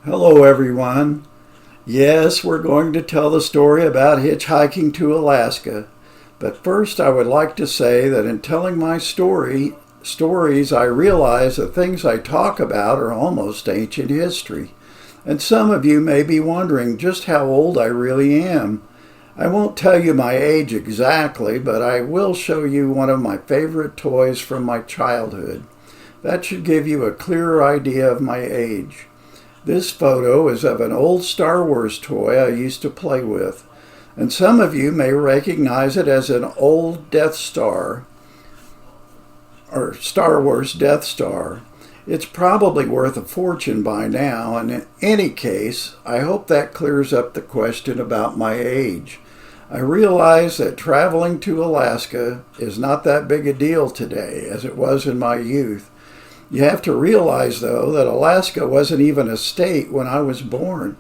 Hello, everyone. Yes, we're going to tell the story about hitchhiking to Alaska. But first, I would like to say that in telling my stories, I realize the things I talk about are almost ancient history. And some of you may be wondering just how old I really am. I won't tell you my age exactly, but I will show you one of my favorite toys from my childhood. That should give you a clearer idea of my age. This photo is of an old Star Wars toy I used to play with, and some of you may recognize it as an old Death Star, or Star Wars Death Star. It's probably worth a fortune by now, and in any case, I hope that clears up the question about my age. I realize that traveling to Alaska is not that big a deal today as it was in my youth. You have to realize, though, that Alaska wasn't even a state when I was born.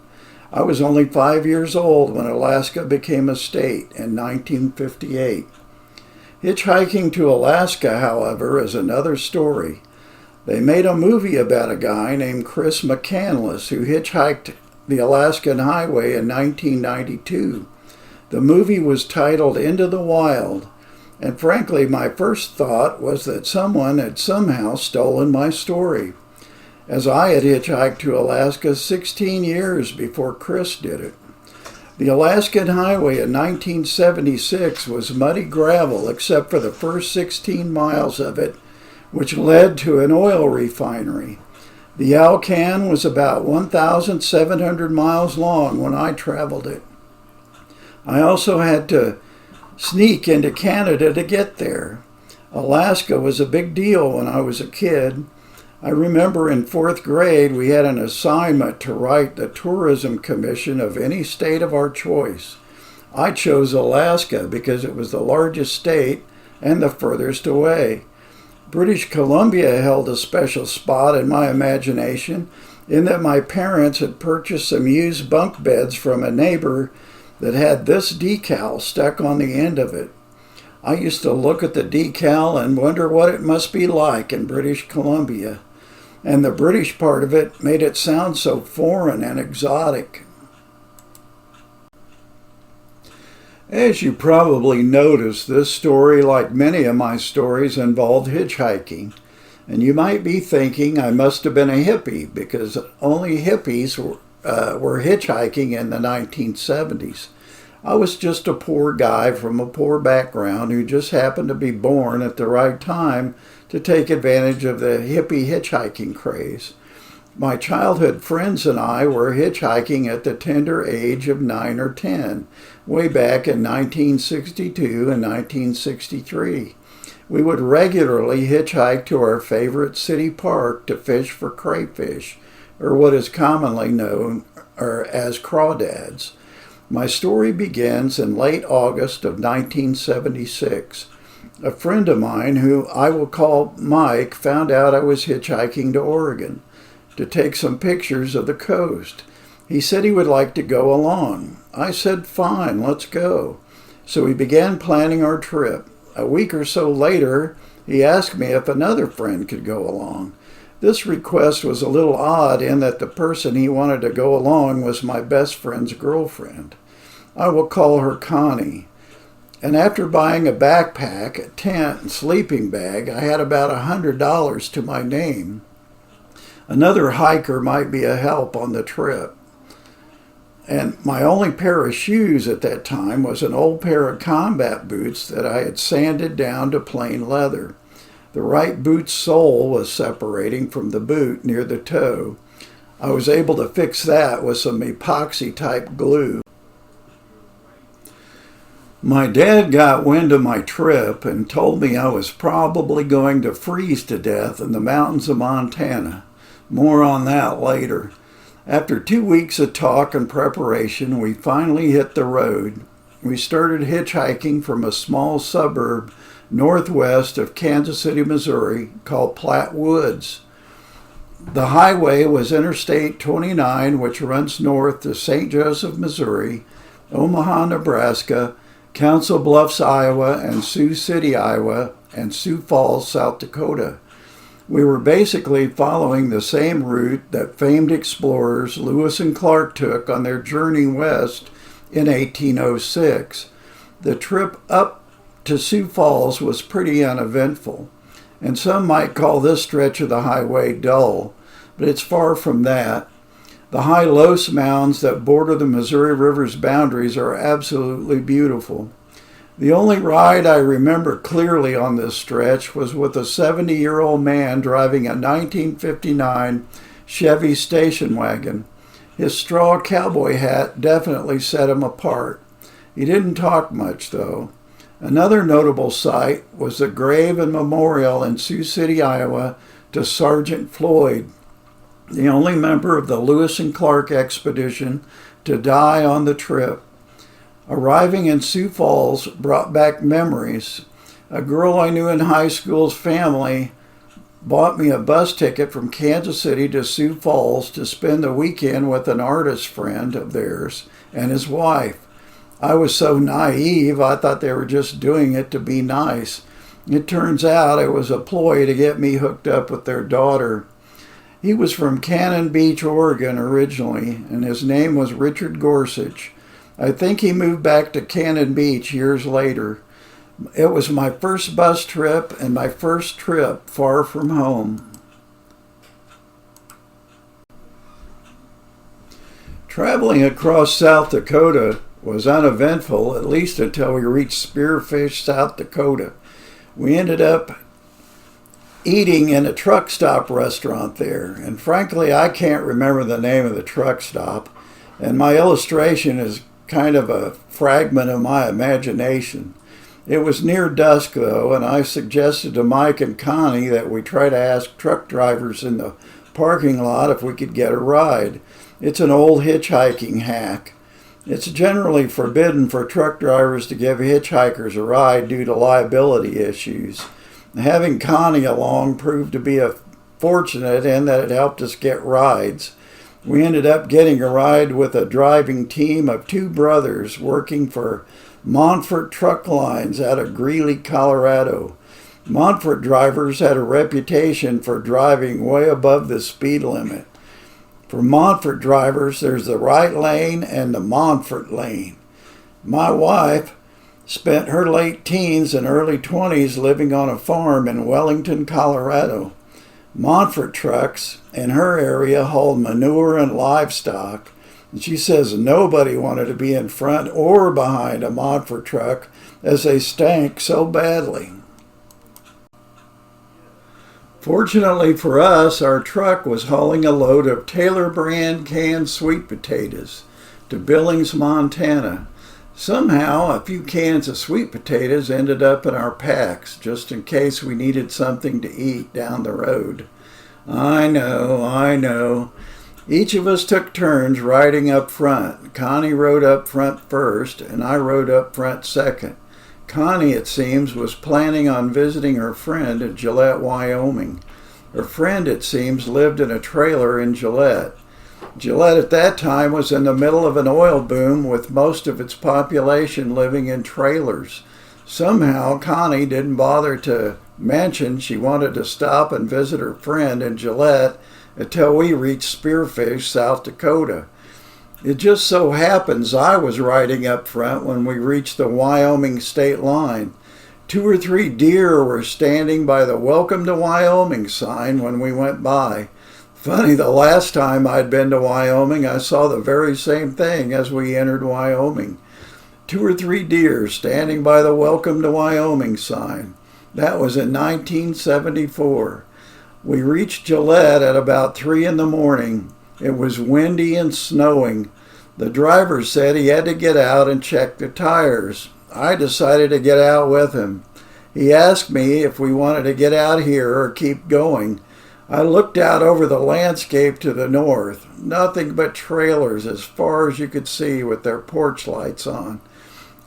I was only 5 years old when Alaska became a state in 1958. Hitchhiking to Alaska, however, is another story. They made a movie about a guy named Chris McCandless who hitchhiked the Alaskan Highway in 1992. The movie was titled Into the Wild. And frankly, my first thought was that someone had somehow stolen my story, as I had hitchhiked to Alaska 16 years before Chris did it. The Alaskan Highway in 1976 was muddy gravel except for the first 16 miles of it, which led to an oil refinery. The Alcan was about 1,700 miles long when I traveled it. I also had to sneak into Canada to get there. Alaska was a big deal when I was a kid. I remember in 4th grade we had an assignment to write the tourism commission of any state of our choice. I chose Alaska because it was the largest state and the furthest away. British Columbia held a special spot in my imagination in that my parents had purchased some used bunk beds from a neighbor that had this decal stuck on the end of it. I used to look at the decal and wonder what it must be like in British Columbia. And the British part of it made it sound so foreign and exotic. As you probably noticed, this story, like many of my stories, involved hitchhiking. And you might be thinking I must have been a hippie because only hippies were hitchhiking in the 1970s. I was just a poor guy from a poor background who just happened to be born at the right time to take advantage of the hippie hitchhiking craze. My childhood friends and I were hitchhiking at the tender age of 9 or 10, way back in 1962 and 1963. We would regularly hitchhike to our favorite city park to fish for crayfish, or what is commonly known as crawdads. My story begins in late August of 1976. A friend of mine, who I will call Mike, found out I was hitchhiking to Oregon to take some pictures of the coast. He said he would like to go along. I said, fine, let's go. So we began planning our trip. A week or so later, he asked me if another friend could go along. This request was a little odd in that the person he wanted to go along was my best friend's girlfriend. I will call her Connie. And after buying a backpack, a tent, and sleeping bag, I had about $100 to my name. Another hiker might be a help on the trip. And my only pair of shoes at that time was an old pair of combat boots that I had sanded down to plain leather. The right boot's sole was separating from the boot near the toe. I was able to fix that with some epoxy-type glue. My dad got wind of my trip and told me I was probably going to freeze to death in the mountains of Montana. More on that later. After 2 weeks of talk and preparation, we finally hit the road. We started hitchhiking from a small suburb northwest of Kansas City, Missouri, called Platte Woods. The highway was Interstate 29, which runs north to St. Joseph, Missouri, Omaha, Nebraska, Council Bluffs, Iowa, and Sioux City, Iowa, and Sioux Falls, South Dakota. We were basically following the same route that famed explorers Lewis and Clark took on their journey west in 1806. The trip up to Sioux Falls was pretty uneventful, and some might call this stretch of the highway dull, but it's far from that. The high Los mounds that border the Missouri River's boundaries are absolutely beautiful. The only ride I remember clearly on this stretch was with a 70-year-old man driving a 1959 Chevy station wagon. His straw cowboy hat definitely set him apart. He didn't talk much, though. Another notable sight was the grave and memorial in Sioux City, Iowa, to Sergeant Floyd, the only member of the Lewis and Clark expedition to die on the trip. Arriving in Sioux Falls brought back memories. A girl I knew in high school's family bought me a bus ticket from Kansas City to Sioux Falls to spend the weekend with an artist friend of theirs and his wife. I was so naive, I thought they were just doing it to be nice. It turns out it was a ploy to get me hooked up with their daughter. He was from Cannon Beach, Oregon originally, and his name was Richard Gorsuch. I think he moved back to Cannon Beach years later. It was my first bus trip and my first trip far from home. Traveling across South Dakota was uneventful, at least until we reached Spearfish, South Dakota. We ended up eating in a truck stop restaurant there, and frankly, I can't remember the name of the truck stop, and my illustration is kind of a fragment of my imagination. It was near dusk, though, and I suggested to Mike and Connie that we try to ask truck drivers in the parking lot if we could get a ride. It's an old hitchhiking hack. It's generally forbidden for truck drivers to give hitchhikers a ride due to liability issues. Having Connie along proved to be fortunate in that it helped us get rides. We ended up getting a ride with a driving team of two brothers working for Montfort Truck Lines out of Greeley, Colorado. Montfort drivers had a reputation for driving way above the speed limit. For Montfort drivers, there's the right lane and the Montfort lane. My wife spent her late teens and early 20s living on a farm in Wellington, Colorado. Montfort trucks in her area hauled manure and livestock, and she says nobody wanted to be in front or behind a Montfort truck as they stank so badly. Fortunately for us, our truck was hauling a load of Taylor brand canned sweet potatoes to Billings, Montana. Somehow, a few cans of sweet potatoes ended up in our packs, just in case we needed something to eat down the road. I know. Each of us took turns riding up front. Connie rode up front first, and I rode up front second. Connie, it seems, was planning on visiting her friend in Gillette, Wyoming. Her friend, it seems, lived in a trailer in Gillette. Gillette at that time was in the middle of an oil boom with most of its population living in trailers. Somehow, Connie didn't bother to mention she wanted to stop and visit her friend in Gillette until we reached Spearfish, South Dakota. It just so happens I was riding up front when we reached the Wyoming state line. 2 or 3 deer were standing by the Welcome to Wyoming sign when we went by. Funny, the last time I'd been to Wyoming, I saw the very same thing as we entered Wyoming. 2 or 3 deer standing by the Welcome to Wyoming sign. That was in 1974. We reached Gillette at about 3 in the morning. It was windy and snowing. The driver said he had to get out and check the tires. I decided to get out with him. He asked me if we wanted to get out here or keep going. I looked out over the landscape to the north. Nothing but trailers as far as you could see with their porch lights on.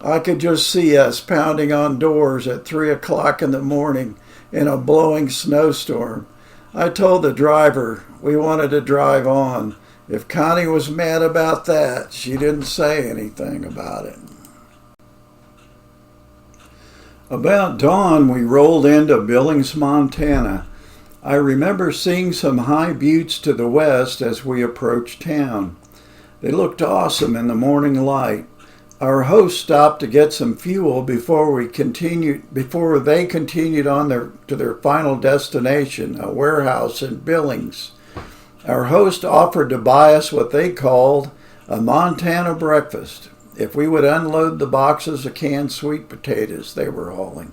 I could just see us pounding on doors at 3 o'clock in the morning in a blowing snowstorm. I told the driver we wanted to drive on. If Connie was mad about that, she didn't say anything about it. About dawn, we rolled into Billings, Montana. I remember seeing some high buttes to the west as we approached town. They looked awesome in the morning light. Our host stopped to get some fuel before they continued on to their final destination, a warehouse in Billings. Our host offered to buy us what they called a Montana breakfast if we would unload the boxes of canned sweet potatoes they were hauling.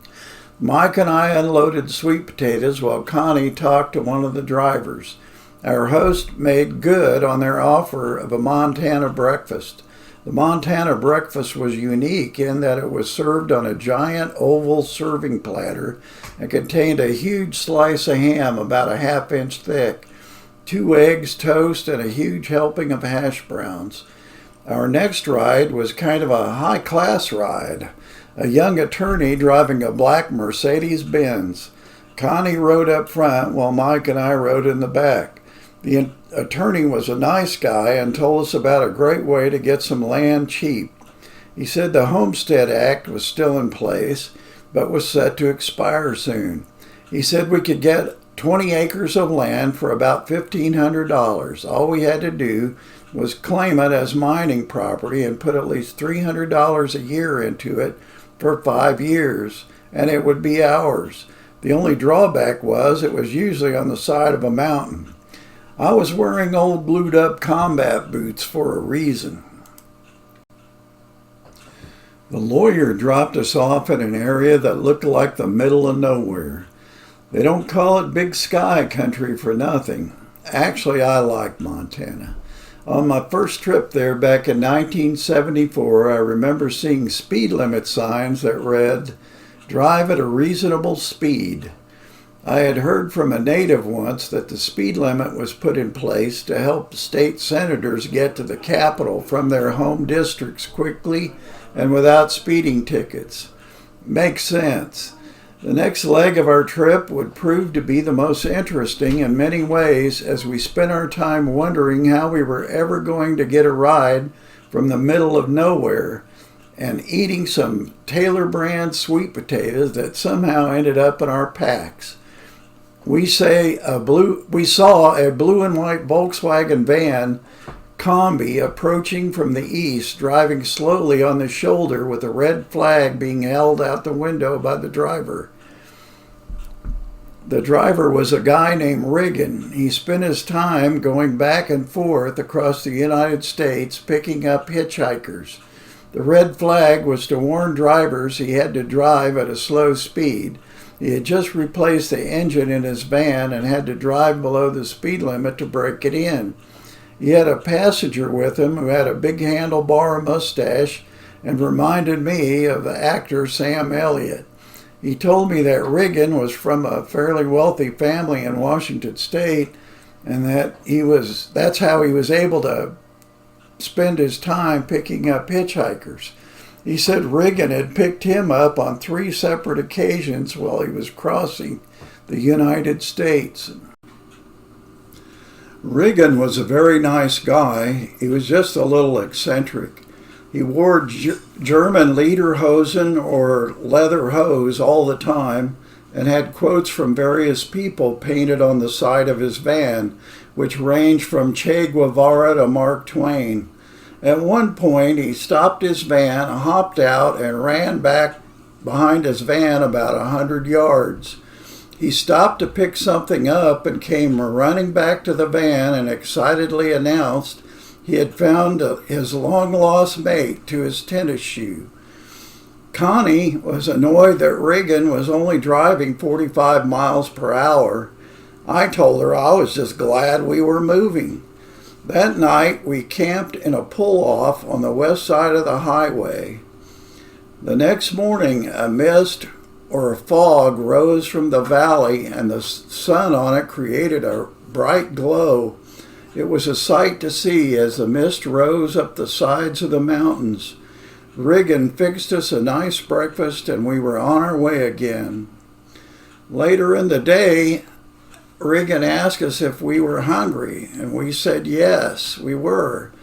Mike and I unloaded sweet potatoes while Connie talked to one of the drivers. Our host made good on their offer of a Montana breakfast. The Montana breakfast was unique in that it was served on a giant oval serving platter and contained a huge slice of ham about a half-inch thick, 2 eggs, toast, and a huge helping of hash browns. Our next ride was kind of a high-class ride. A young attorney driving a black Mercedes-Benz. Connie rode up front while Mike and I rode in the back. The attorney was a nice guy and told us about a great way to get some land cheap. He said the Homestead Act was still in place, but was set to expire soon. He said we could get 20 acres of land for about $1,500. All we had to do was claim it as mining property and put at least $300 a year into it for 5 years, and it would be ours. The only drawback was it was usually on the side of a mountain. I was wearing old blued up combat boots for a reason. The lawyer dropped us off in an area that looked like the middle of nowhere. They don't call it Big Sky Country for nothing. Actually, I like Montana. On my first trip there back in 1974, I remember seeing speed limit signs that read, "Drive at a reasonable speed." I had heard from a native once that the speed limit was put in place to help state senators get to the Capitol from their home districts quickly and without speeding tickets. Makes sense. The next leg of our trip would prove to be the most interesting in many ways as we spent our time wondering how we were ever going to get a ride from the middle of nowhere and eating some Taylor brand sweet potatoes that somehow ended up in our packs. We saw a blue and white Volkswagen van combi approaching from the east, driving slowly on the shoulder with a red flag being held out the window by the driver. The driver was a guy named Riggin. He spent his time going back and forth across the United States picking up hitchhikers. The red flag was to warn drivers he had to drive at a slow speed. He had just replaced the engine in his van and had to drive below the speed limit to break it in. He had a passenger with him who had a big handlebar mustache and reminded me of the actor Sam Elliott. He told me that Riggin was from a fairly wealthy family in Washington State and that's how he was able to spend his time picking up hitchhikers. He said Riggin had picked him up on 3 separate occasions while he was crossing the United States. Riggin was a very nice guy. He was just a little eccentric. He wore German lederhosen or leather hose all the time and had quotes from various people painted on the side of his van, which ranged from Che Guevara to Mark Twain. At one point, he stopped his van, hopped out, and ran back behind his van about 100 yards. He stopped to pick something up and came running back to the van and excitedly announced he had found his long-lost mate to his tennis shoe. Connie was annoyed that Riggin was only driving 45 miles per hour. I told her I was just glad we were moving. That night, we camped in a pull-off on the west side of the highway. The next morning, a mist or a fog rose from the valley, and the sun on it created a bright glow. It was a sight to see as the mist rose up the sides of the mountains. Riggin fixed us a nice breakfast, and we were on our way again. Later in the day, Riggin asked us if we were hungry, and we said yes, we were.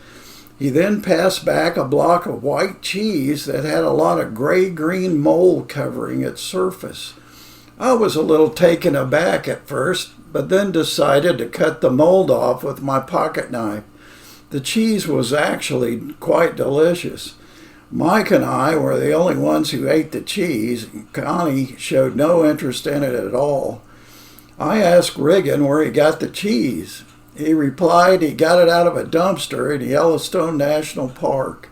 He then passed back a block of white cheese that had a lot of gray-green mold covering its surface. I was a little taken aback at first, but then decided to cut the mold off with my pocket knife. The cheese was actually quite delicious. Mike and I were the only ones who ate the cheese. Connie showed no interest in it at all. I asked Riggin where he got the cheese. He replied he got it out of a dumpster in Yellowstone National Park.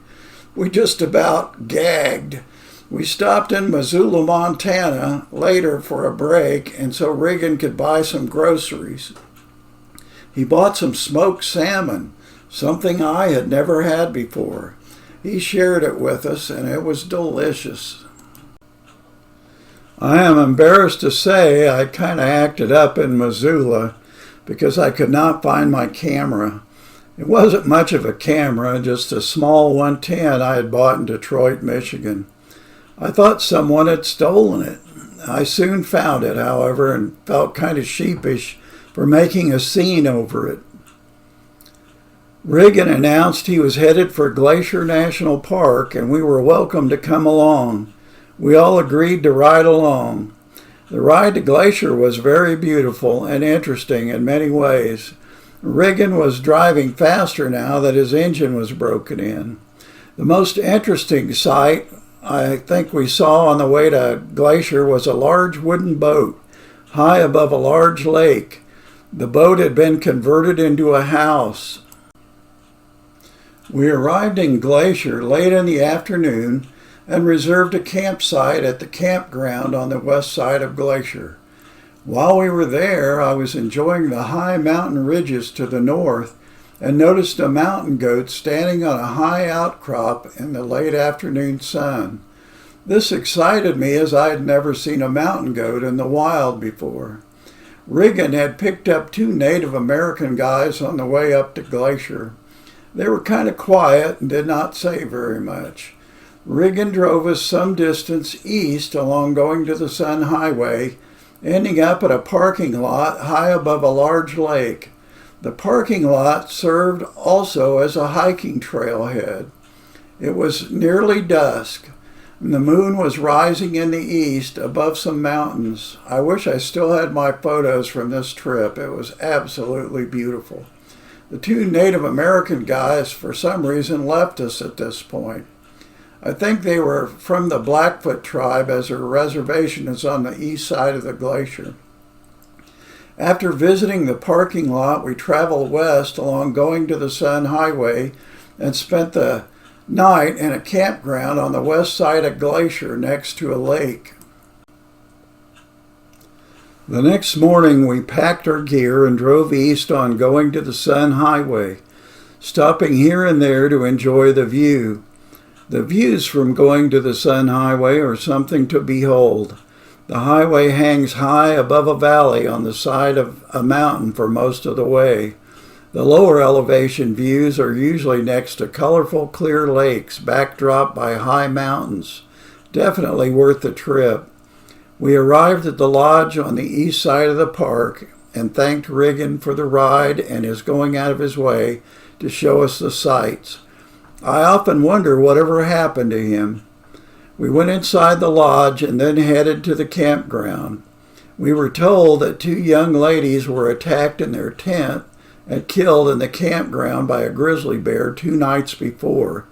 We just about gagged. We stopped in Missoula, Montana later for a break, and so Riggin could buy some groceries. He bought some smoked salmon, something I had never had before. He shared it with us, and it was delicious. I am embarrassed to say I kind of acted up in Missoula because I could not find my camera. It wasn't much of a camera, just a small 110 I had bought in Detroit, Michigan. I thought someone had stolen it. I soon found it, however, and felt kind of sheepish for making a scene over it. Riggin announced he was headed for Glacier National Park, and we were welcome to come along. We all agreed to ride along. The ride to Glacier was very beautiful and interesting in many ways. Riggin was driving faster now that his engine was broken in. The most interesting sight I think we saw on the way to Glacier was a large wooden boat high above a large lake. The boat had been converted into a house. We arrived in Glacier late in the afternoon and reserved a campsite at the campground on the west side of Glacier. While we were there, I was enjoying the high mountain ridges to the north and noticed a mountain goat standing on a high outcrop in the late afternoon sun. This excited me as I had never seen a mountain goat in the wild before. Riggin had picked up 2 Native American guys on the way up to Glacier. They were kind of quiet and did not say very much. Riggin drove us some distance east along Going to the Sun Highway, ending up at a parking lot high above a large lake. The parking lot served also as a hiking trailhead. It was nearly dusk, and the moon was rising in the east above some mountains. I wish I still had my photos from this trip. It was absolutely beautiful. The 2 Native American guys, for some reason, left us at this point. I think they were from the Blackfoot tribe, as their reservation is on the east side of the glacier. After visiting the parking lot, we traveled west along Going to the Sun Highway and spent the night in a campground on the west side of Glacier next to a lake. The next morning, we packed our gear and drove east on Going to the Sun Highway, stopping here and there to enjoy the view. The views from Going to the Sun Highway are something to behold. The highway hangs high above a valley on the side of a mountain for most of the way. The lower elevation views are usually next to colorful, clear lakes backdropped by high mountains. Definitely worth the trip. We arrived at the lodge on the east side of the park and thanked Riggin for the ride and his going out of his way to show us the sights. I often wonder whatever happened to him. We went inside the lodge and then headed to the campground. We were told that 2 young ladies were attacked in their tent and killed in the campground by a grizzly bear 2 nights before.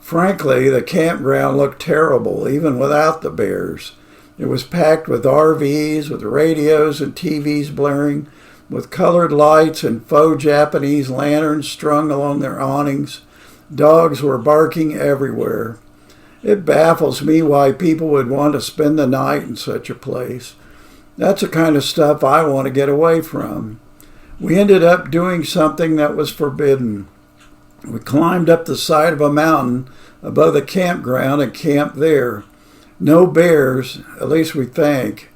Frankly, the campground looked terrible, even without the bears. It was packed with RVs, with radios and TVs blaring, with colored lights and faux Japanese lanterns strung along their awnings. Dogs were barking everywhere. It baffles me why people would want to spend the night in such a place. That's the kind of stuff I want to get away from. We ended up doing something that was forbidden. We climbed up the side of a mountain above the campground and camped there. No bears, at least we think.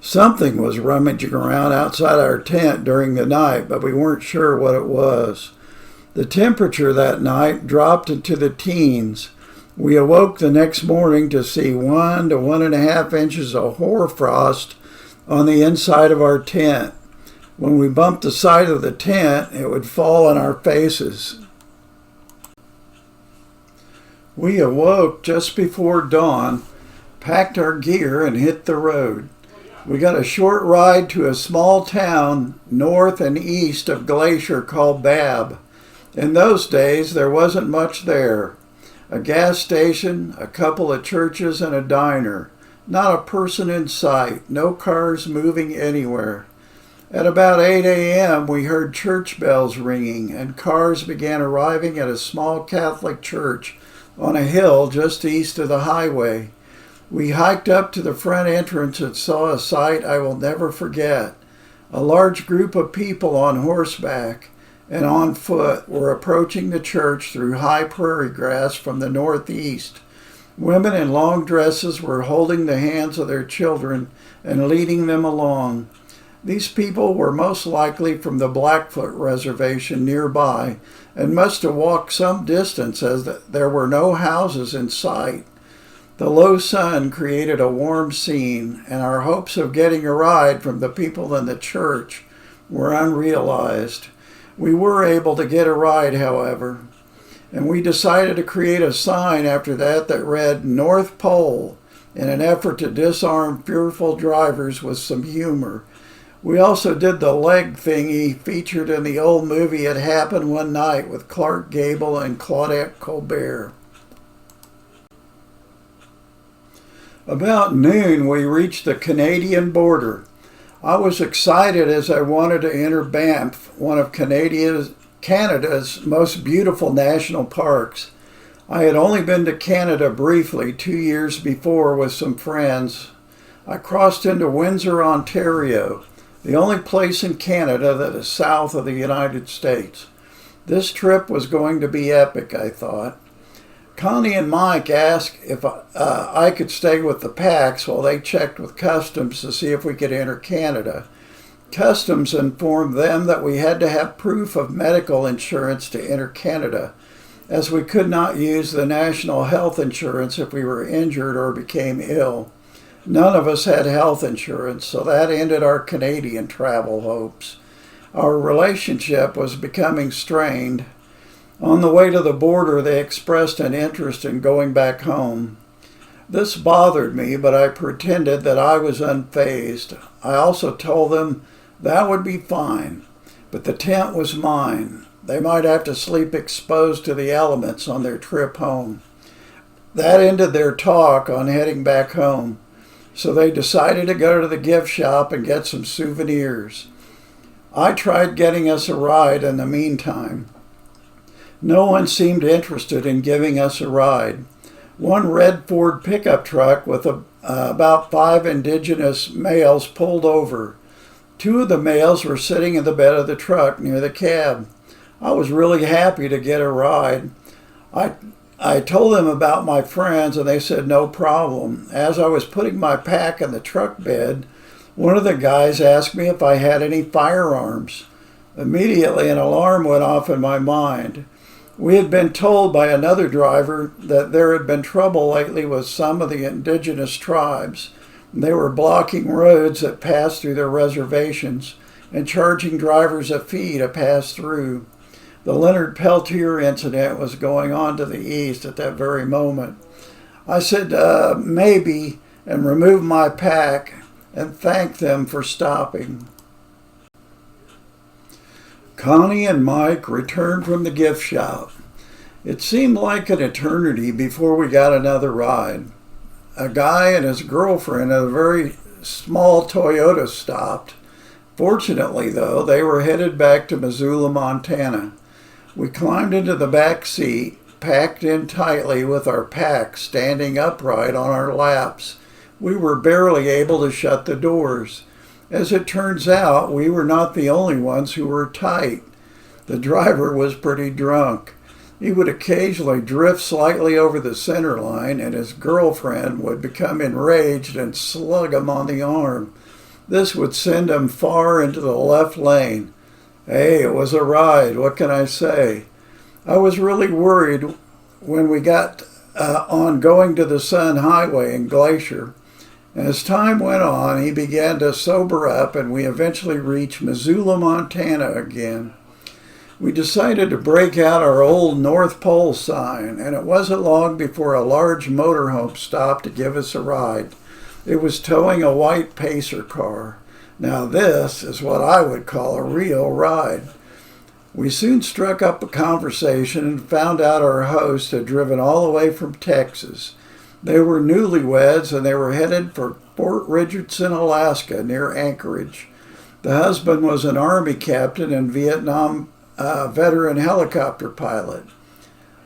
Something was rummaging around outside our tent during the night, but we weren't sure what it was. The temperature that night dropped into the teens. We awoke the next morning to see 1 to 1.5 inches of hoarfrost on the inside of our tent. When we bumped the side of the tent, it would fall on our faces. We awoke just before dawn, packed our gear, and hit the road. We got a short ride to a small town north and east of Glacier called Babb. In those days, there wasn't much there. A gas station, a couple of churches, and a diner. Not a person in sight, no cars moving anywhere. At about 8 a.m., we heard church bells ringing, and cars began arriving at a small Catholic church on a hill just east of the highway. We hiked up to the front entrance and saw a sight I will never forget. A large group of people on horseback and on foot were approaching the church through high prairie grass from the northeast. Women in long dresses were holding the hands of their children and leading them along. These people were most likely from the Blackfoot Reservation nearby and must have walked some distance as there were no houses in sight. The low sun created a warm scene, and our hopes of getting a ride from the people in the church were unrealized. We were able to get a ride, however, and we decided to create a sign after that read North Pole in an effort to disarm fearful drivers with some humor. We also did the leg thingy featured in the old movie It Happened One Night with Clark Gable and Claudette Colbert. About noon, we reached the Canadian border. I was excited as I wanted to enter Banff, one of Canada's most beautiful national parks. I had only been to Canada briefly 2 years before with some friends. I crossed into Windsor, Ontario, the only place in Canada that is south of the United States. This trip was going to be epic, I thought. Connie and Mike asked if I could stay with the packs while they checked with Customs to see if we could enter Canada. Customs informed them that we had to have proof of medical insurance to enter Canada, as we could not use the national health insurance if we were injured or became ill. None of us had health insurance, so that ended our Canadian travel hopes. Our relationship was becoming strained. On the way to the border, they expressed an interest in going back home. This bothered me, but I pretended that I was unfazed. I also told them that would be fine, but the tent was mine. They might have to sleep exposed to the elements on their trip home. That ended their talk on heading back home, so they decided to go to the gift shop and get some souvenirs. I tried getting us a ride in the meantime. No one seemed interested in giving us a ride. One red Ford pickup truck with about 5 Indigenous males pulled over. 2 of the males were sitting in the bed of the truck near the cab. I was really happy to get a ride. I told them about my friends and they said no problem. As I was putting my pack in the truck bed, one of the guys asked me if I had any firearms. Immediately an alarm went off in my mind. We had been told by another driver that there had been trouble lately with some of the indigenous tribes. They were blocking roads that passed through their reservations and charging drivers a fee to pass through. The Leonard Peltier incident was going on to the east at that very moment. I said, maybe, and removed my pack and thanked them for stopping. Connie and Mike returned from the gift shop. It seemed like an eternity before we got another ride. A guy and his girlfriend at a very small Toyota stopped. Fortunately, though, they were headed back to Missoula, Montana. We climbed into the back seat, packed in tightly with our packs standing upright on our laps. We were barely able to shut the doors. As it turns out, we were not the only ones who were tight. The driver was pretty drunk. He would occasionally drift slightly over the center line, and his girlfriend would become enraged and slug him on the arm. This would send him far into the left lane. Hey, it was a ride. What can I say? I was really worried when we got on going to the Sun Highway in Glacier. As time went on, he began to sober up, and we eventually reached Missoula, Montana again. We decided to break out our old North Pole sign, and it wasn't long before a large motorhome stopped to give us a ride. It was towing a white pacer car. Now this is what I would call a real ride. We soon struck up a conversation and found out our host had driven all the way from Texas. They were newlyweds and they were headed for Fort Richardson, Alaska, near Anchorage. The husband was an Army captain and Vietnam veteran helicopter pilot.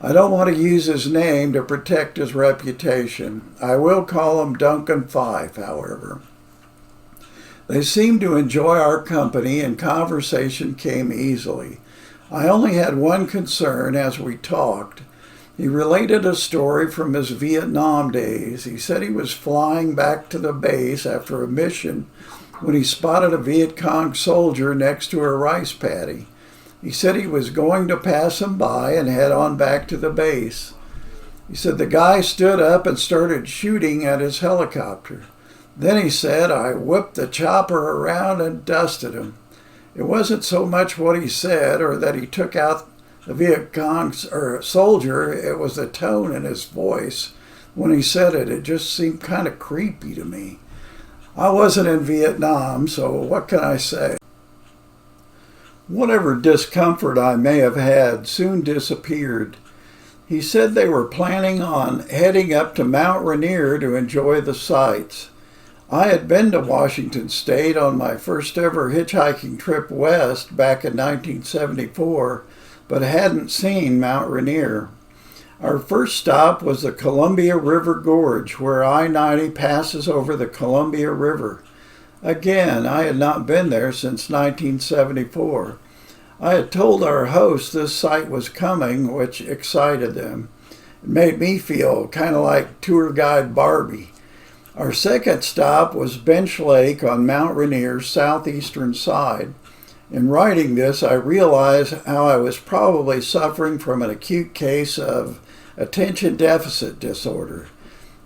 I don't want to use his name to protect his reputation. I will call him Duncan Fife, however. They seemed to enjoy our company and conversation came easily. I only had one concern as we talked. He related a story from his Vietnam days. He said he was flying back to the base after a mission when he spotted a Viet Cong soldier next to a rice paddy. He said he was going to pass him by and head on back to the base. He said the guy stood up and started shooting at his helicopter. Then he said, I whipped the chopper around and dusted him. It wasn't so much what he said or that he took out the Viet Cong soldier, it was the tone in his voice. When he said it, it just seemed kind of creepy to me. I wasn't in Vietnam, so what can I say? Whatever discomfort I may have had soon disappeared. He said they were planning on heading up to Mt.Rainier to enjoy the sights. I had been to Washington State on my first ever hitchhiking trip west back in 1974, but hadn't seen Mt.Rainier. Our first stop was the Columbia River Gorge, where I-90 passes over the Columbia River. Again, I had not been there since 1974. I had told our host this sight was coming, which excited them. It made me feel kind of like tour guide Barbie. Our second stop was Bench Lake on Mt.Rainier's southeastern side. In writing this, I realized how I was probably suffering from an acute case of attention deficit disorder.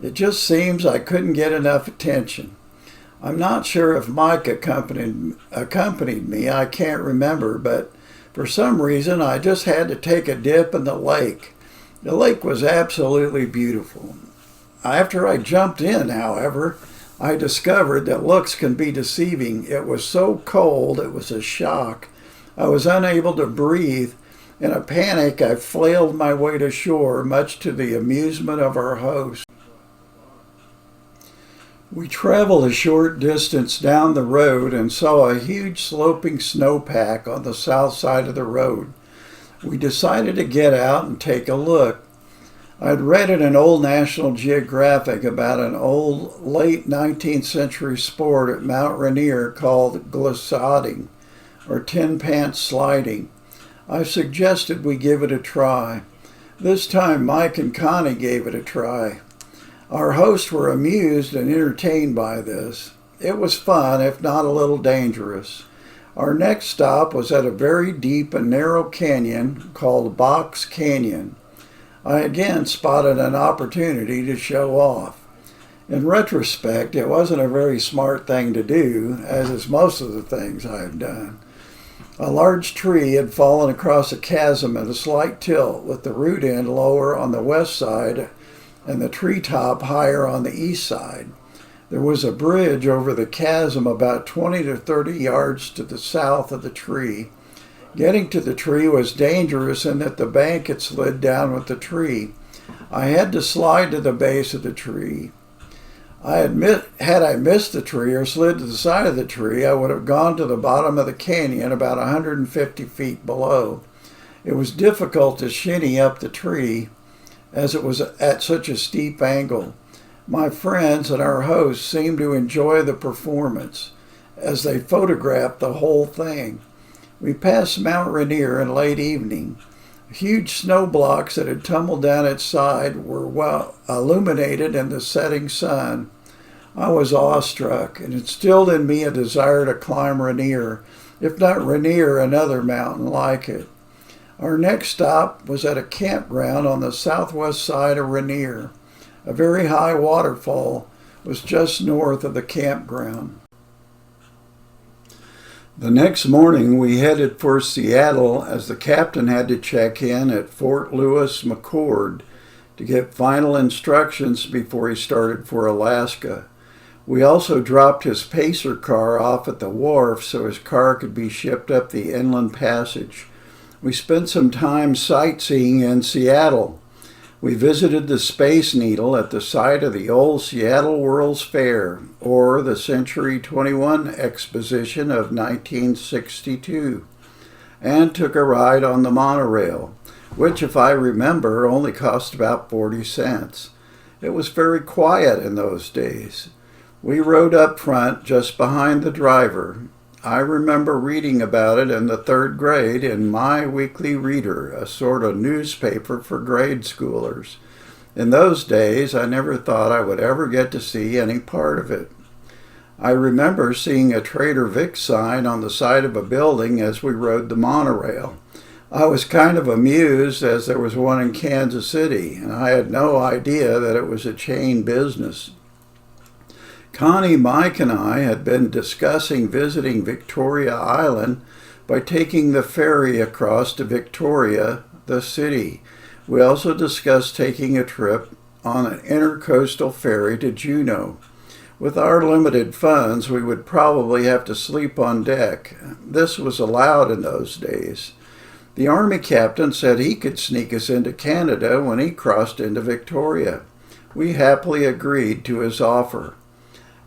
It just seems I couldn't get enough attention. I'm not sure if Mike accompanied me, I can't remember, but for some reason I just had to take a dip in the lake. The lake was absolutely beautiful. After I jumped in, however, I discovered that looks can be deceiving. It was so cold, it was a shock. I was unable to breathe. In a panic, I flailed my way to shore, much to the amusement of our host. We traveled a short distance down the road and saw a huge sloping snowpack on the south side of the road. We decided to get out and take a look. I'd read in an old National Geographic about an old late 19th century sport at Mt.Rainier called glissading, or tin pants sliding. I suggested we give it a try. This time Mike and Connie gave it a try. Our hosts were amused and entertained by this. It was fun, if not a little dangerous. Our next stop was at a very deep and narrow canyon called Box Canyon. I again spotted an opportunity to show off. In retrospect, it wasn't a very smart thing to do, as is most of the things I have done. A large tree had fallen across a chasm at a slight tilt, with the root end lower on the west side and the treetop higher on the east side. There was a bridge over the chasm about 20 to 30 yards to the south of the tree. Getting to the tree was dangerous in that the bank had slid down with the tree. I had to slide to the base of the tree. Had I missed the tree or slid to the side of the tree, I would have gone to the bottom of the canyon about 150 feet below. It was difficult to shinny up the tree as it was at such a steep angle. My friends and our host seemed to enjoy the performance as they photographed the whole thing. We passed Mt.Rainier in late evening. Huge snow blocks that had tumbled down its side were well illuminated in the setting sun. I was awestruck and instilled in me a desire to climb Rainier, if not Rainier, another mountain like it. Our next stop was at a campground on the southwest side of Rainier. A very high waterfall was just north of the campground. The next morning we headed for Seattle as the captain had to check in at Fort Lewis McChord to get final instructions before he started for Alaska. We also dropped his pacer car off at the wharf so his car could be shipped up the inland passage. We spent some time sightseeing in Seattle. We visited the Space Needle at the site of the old Seattle World's Fair, or the Century 21 Exposition of 1962, and took a ride on the monorail, which, if I remember, only cost about 40 cents. It was very quiet in those days. We rode up front just behind the driver. I remember reading about it in the 3rd grade in My Weekly Reader, a sort of newspaper for grade schoolers. In those days, I never thought I would ever get to see any part of it. I remember seeing a Trader Vic's sign on the side of a building as we rode the monorail. I was kind of amused as there was one in Kansas City, and I had no idea that it was a chain business. Connie, Mike, and I had been discussing visiting Victoria Island by taking the ferry across to Victoria, the city. We also discussed taking a trip on an intercoastal ferry to Juneau. With our limited funds, we would probably have to sleep on deck. This was allowed in those days. The Army captain said he could sneak us into Canada when he crossed into Victoria. We happily agreed to his offer.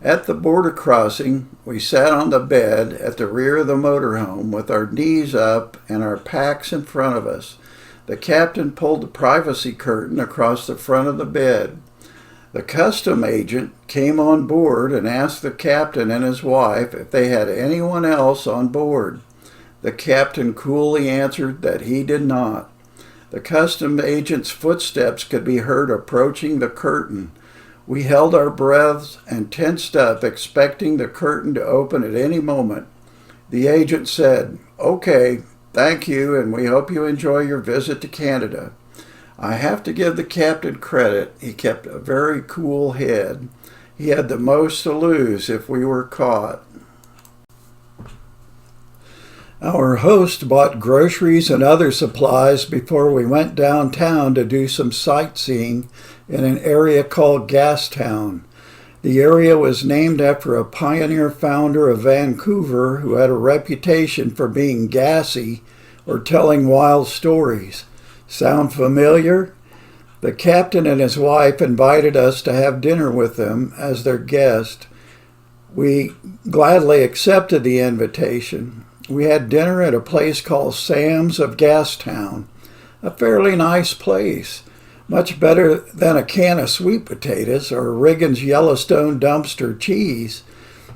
At the border crossing, we sat on the bed at the rear of the motorhome with our knees up and our packs in front of us. The captain pulled the privacy curtain across the front of the bed. The custom agent came on board and asked the captain and his wife if they had anyone else on board. The captain coolly answered that he did not. The custom agent's footsteps could be heard approaching the curtain. We held our breaths and tensed up, expecting the curtain to open at any moment. The agent said, "Okay, thank you, and we hope you enjoy your visit to Canada." I have to give the captain credit. He kept a very cool head. He had the most to lose if we were caught. Our host bought groceries and other supplies before we went downtown to do some sightseeing in an area called Gastown. The area was named after a pioneer founder of Vancouver who had a reputation for being gassy or telling wild stories. Sound familiar? The captain and his wife invited us to have dinner with them as their guest. We gladly accepted the invitation. We had dinner at a place called Sam's of Gastown, a fairly nice place, much better than a can of sweet potatoes or Riggins Yellowstone dumpster cheese.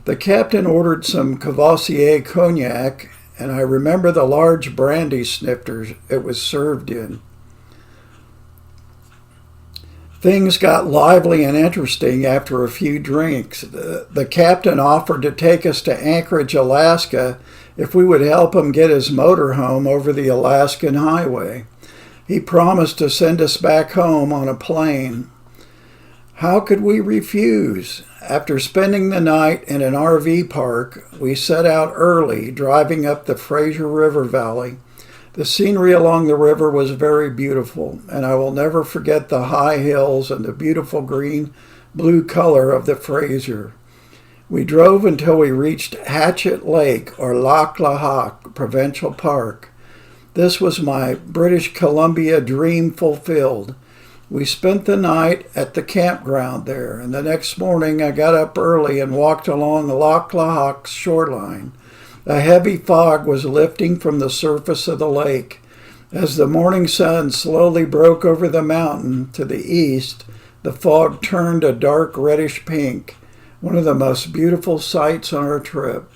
The captain ordered some Cavassier cognac, and I remember the large brandy snifters it was served in. Things got lively and interesting after a few drinks. The captain offered to take us to Anchorage, Alaska, if we would help him get his motorhome over the Alaskan highway. He promised to send us back home on a plane. How could we refuse? After spending the night in an RV park, we set out early, driving up the Fraser River Valley. The scenery along the river was very beautiful, and I will never forget the high hills and the beautiful green-blue color of the Fraser. We drove until we reached Hatchet Lake, or Lac La Haque Provincial Park. This was my British Columbia dream fulfilled. We spent the night at the campground there, and the next morning I got up early and walked along Lac La Haque's shoreline. A heavy fog was lifting from the surface of the lake. As the morning sun slowly broke over the mountain to the east, the fog turned a dark reddish pink, one of the most beautiful sights on our trip.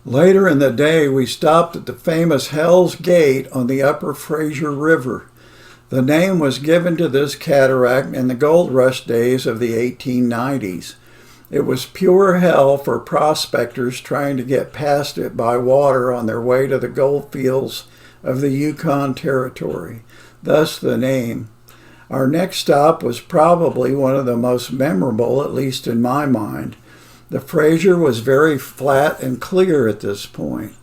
Later in the day, we stopped at the famous Hell's Gate on the upper Fraser River. The name was given to this cataract in the gold rush days of the 1890s. It was pure hell for prospectors trying to get past it by water on their way to the gold fields of the Yukon Territory, thus the name. Our next stop was probably one of the most memorable, at least in my mind. The Fraser was very flat and clear at this point.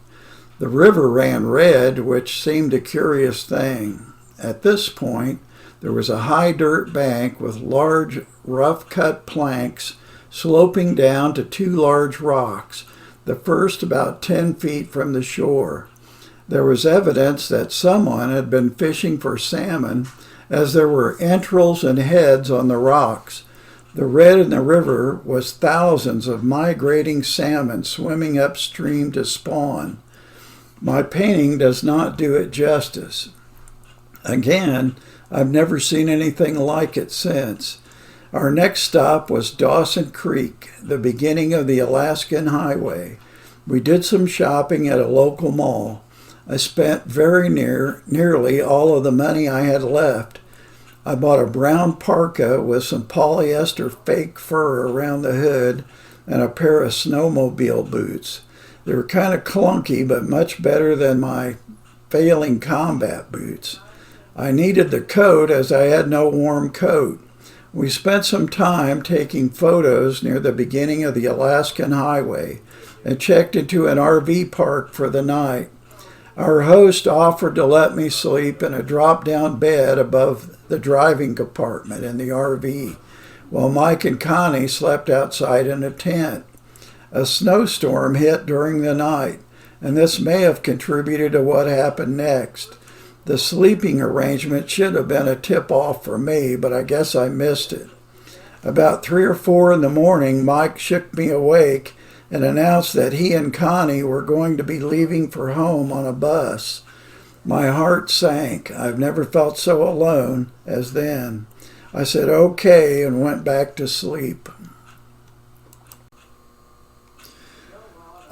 The river ran red, which seemed a curious thing. At this point, there was a high dirt bank with large rough-cut planks sloping down to two large rocks, the first about 10 feet from the shore. There was evidence that someone had been fishing for salmon, as there were entrails and heads on the rocks. The red in the river was thousands of migrating salmon swimming upstream to spawn. My painting does not do it justice. Again, I've never seen anything like it since. Our next stop was Dawson Creek, the beginning of the Alaskan Highway. We did some shopping at a local mall. I spent nearly all of the money I had left. I bought a brown parka with some polyester fake fur around the hood and a pair of snowmobile boots. They were kind of clunky, but much better than my failing combat boots. I needed the coat as I had no warm coat. We spent some time taking photos near the beginning of the Alaskan Highway and checked into an RV park for the night. Our host offered to let me sleep in a drop-down bed above the driving compartment in the RV, while Mike and Connie slept outside in a tent. A snowstorm hit during the night, and this may have contributed to what happened next. The sleeping arrangement should have been a tip-off for me, but I guess I missed it. About 3 or 4 in the morning, Mike shook me awake and announced that he and Connie were going to be leaving for home on a bus. My heart sank. I've never felt so alone as then. I said okay and went back to sleep.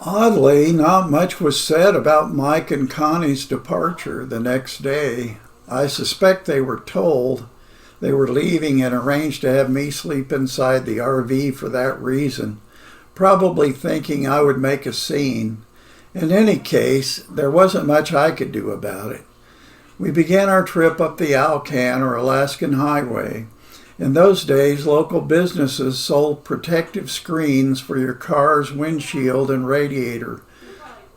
Oddly, not much was said about Mike and Connie's departure the next day. I suspect they were told they were leaving and arranged to have me sleep inside the RV for that reason, probably thinking I would make a scene. In any case, there wasn't much I could do about it. We began our trip up the Alcan or Alaskan Highway. In those days, local businesses sold protective screens for your car's windshield and radiator.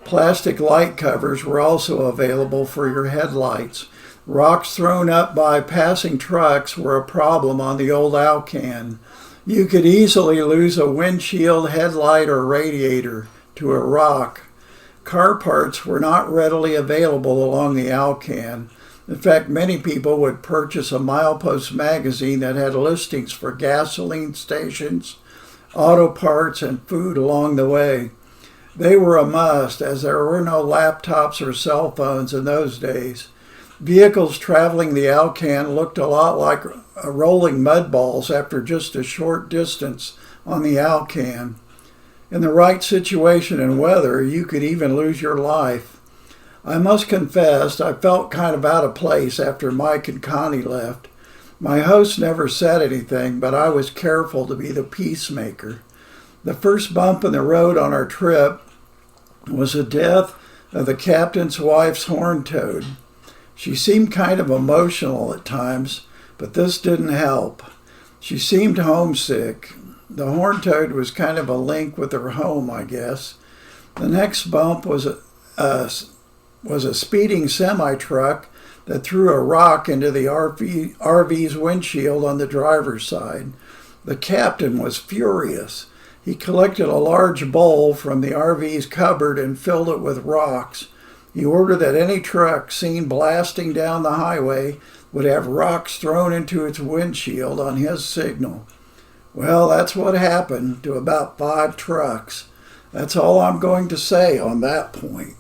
Plastic light covers were also available for your headlights. Rocks thrown up by passing trucks were a problem on the old Alcan. You could easily lose a windshield, headlight, or radiator to a rock. Car parts were not readily available along the Alcan. In fact, many people would purchase a milepost magazine that had listings for gasoline stations, auto parts, and food along the way. They were a must, as there were no laptops or cell phones in those days. Vehicles traveling the Alcan looked a lot like rolling mud balls after just a short distance on the Alcan. In the right situation and weather, you could even lose your life. I must confess, I felt kind of out of place after Mike and Connie left. My host never said anything, but I was careful to be the peacemaker. The first bump in the road on our trip was the death of the captain's wife's horned toad. She seemed kind of emotional at times, but this didn't help. She seemed homesick. The horned toad was kind of a link with her home, I guess. The next bump was a speeding semi-truck that threw a rock into the RV's windshield on the driver's side. The captain was furious. He collected a large bowl from the RV's cupboard and filled it with rocks. He ordered that any truck seen blasting down the highway would have rocks thrown into its windshield on his signal. Well, that's what happened to about 5 trucks. That's all I'm going to say on that point.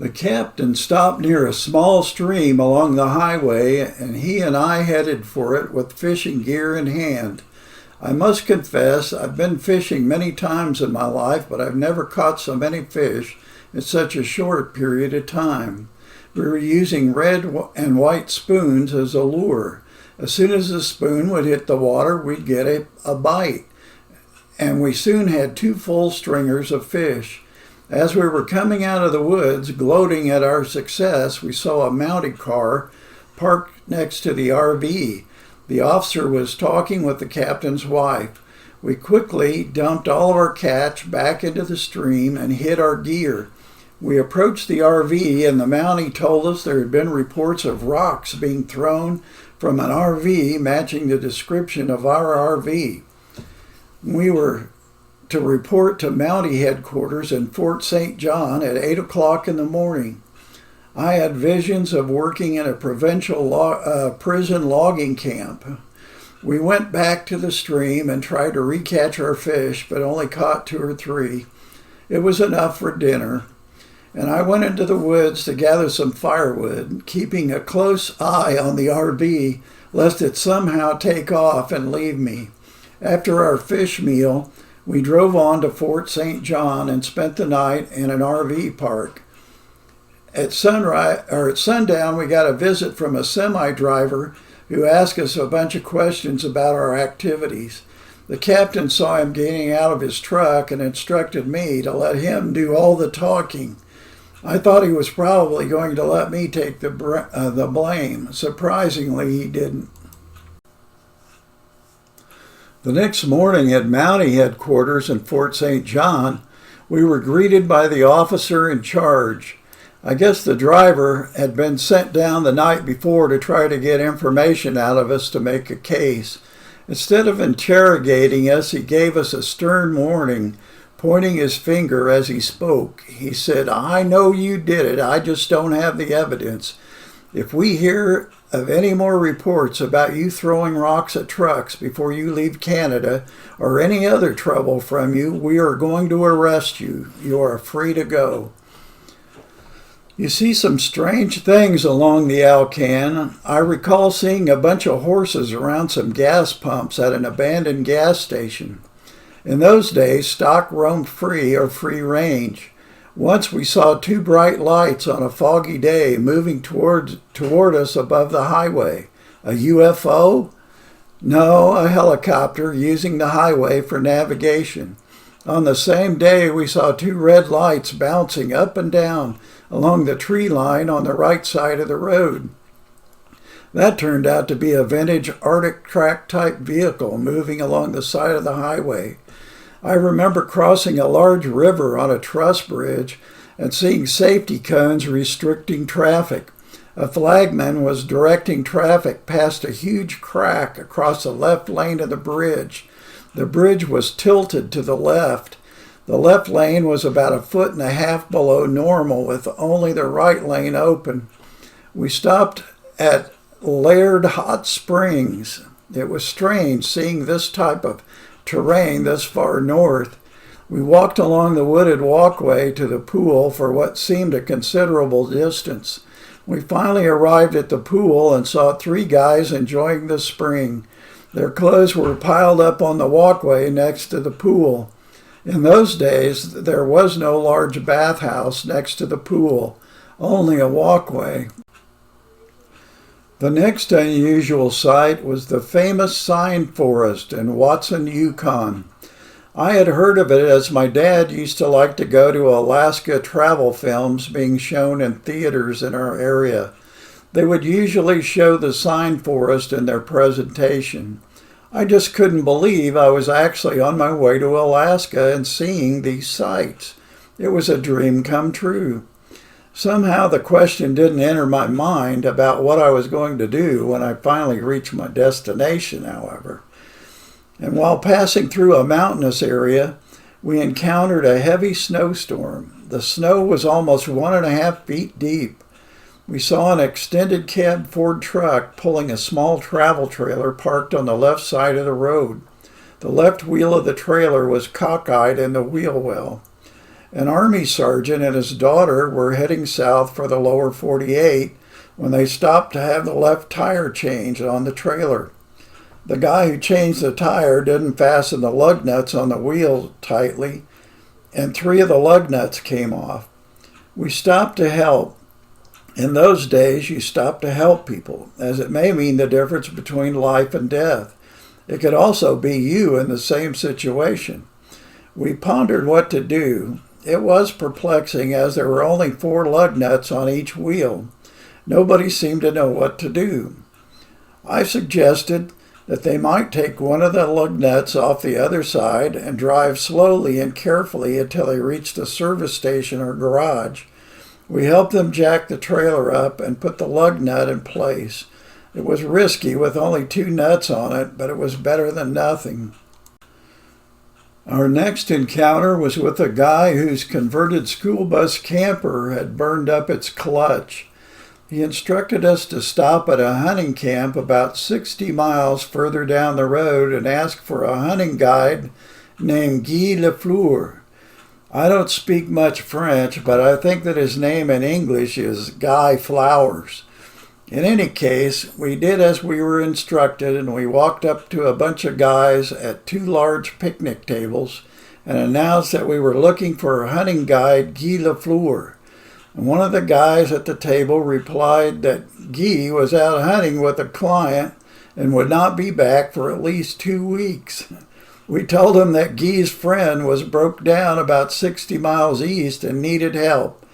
The captain stopped near a small stream along the highway, and he and I headed for it with fishing gear in hand. I must confess, I've been fishing many times in my life, but I've never caught so many fish in such a short period of time. We were using red and white spoons as a lure. As soon as the spoon would hit the water, we'd get a bite, and we soon had 2 full stringers of fish. As we were coming out of the woods, gloating at our success, we saw a mounted car parked next to the RV. The officer was talking with the captain's wife. We quickly dumped all of our catch back into the stream and hid our gear. We approached the RV, and the Mountie told us there had been reports of rocks being thrown from an RV matching the description of our RV. We were to report to Mountie headquarters in Fort St. John at 8 o'clock in the morning. I had visions of working in a provincial prison logging camp. We went back to the stream and tried to recatch our fish, but only caught 2 or 3. It was enough for dinner, and I went into the woods to gather some firewood, keeping a close eye on the RV lest it somehow take off and leave me. After our fish meal, we drove on to Fort St. John and spent the night in an RV park. At sundown, we got a visit from a semi-driver who asked us a bunch of questions about our activities. The captain saw him getting out of his truck and instructed me to let him do all the talking. I thought he was probably going to let me take the blame. Surprisingly, he didn't. The next morning at Mountie headquarters in Fort St. John, we were greeted by the officer in charge. I guess the driver had been sent down the night before to try to get information out of us to make a case. Instead of interrogating us, he gave us a stern warning, pointing his finger as he spoke. He said, "I know you did it, I just don't have the evidence. If we hear of any more reports about you throwing rocks at trucks before you leave Canada, or any other trouble from you, we are going to arrest you. You are free to go." You see some strange things along the Alcan. I recall seeing a bunch of horses around some gas pumps at an abandoned gas station. In those days, stock roamed free or free range. Once we saw 2 bright lights on a foggy day moving toward us above the highway. A UFO? No, a helicopter using the highway for navigation. On the same day, we saw 2 red lights bouncing up and down along the tree line on the right side of the road. That turned out to be a vintage Arctic track type vehicle moving along the side of the highway. I remember crossing a large river on a truss bridge and seeing safety cones restricting traffic. A flagman was directing traffic past a huge crack across the left lane of the bridge. The bridge was tilted to the left. The left lane was about 1.5 feet below normal, with only the right lane open. We stopped at Laird Hot Springs. It was strange seeing this type of terrain this far north. We walked along the wooded walkway to the pool for what seemed a considerable distance. We finally arrived at the pool and saw 3 guys enjoying the spring. Their clothes were piled up on the walkway next to the pool. In those days, there was no large bathhouse next to the pool, only a walkway. The next unusual sight was the famous Sign Forest in Watson, Yukon. I had heard of it as my dad used to like to go to Alaska travel films being shown in theaters in our area. They would usually show the Sign Forest in their presentation. I just couldn't believe I was actually on my way to Alaska and seeing these sights. It was a dream come true. Somehow the question didn't enter my mind about what I was going to do when I finally reached my destination, however. And while passing through a mountainous area, we encountered a heavy snowstorm. The snow was almost 1.5 feet deep. We saw an extended cab Ford truck pulling a small travel trailer parked on the left side of the road. The left wheel of the trailer was cockeyed in the wheel well. An Army sergeant and his daughter were heading south for the lower 48 when they stopped to have the left tire changed on the trailer. The guy who changed the tire didn't fasten the lug nuts on the wheel tightly, and 3 of the lug nuts came off. We stopped to help. In those days, you stopped to help people, as it may mean the difference between life and death. It could also be you in the same situation. We pondered what to do. It was perplexing as there were only 4 lug nuts on each wheel. Nobody seemed to know what to do. I suggested that they might take one of the lug nuts off the other side and drive slowly and carefully until they reached a service station or garage. We helped them jack the trailer up and put the lug nut in place. It was risky with only 2 nuts on it, but it was better than nothing. Our next encounter was with a guy whose converted school bus camper had burned up its clutch. He instructed us to stop at a hunting camp about 60 miles further down the road and ask for a hunting guide named Guy Lafleur. I don't speak much French, but I think that his name in English is Guy Flowers. In any case, we did as we were instructed, and we walked up to a bunch of guys at 2 large picnic tables and announced that we were looking for a hunting guide, Guy Lafleur. And one of the guys at the table replied that Guy was out hunting with a client and would not be back for at least 2 weeks. We told him that Guy's friend was broke down about 60 miles east and needed help.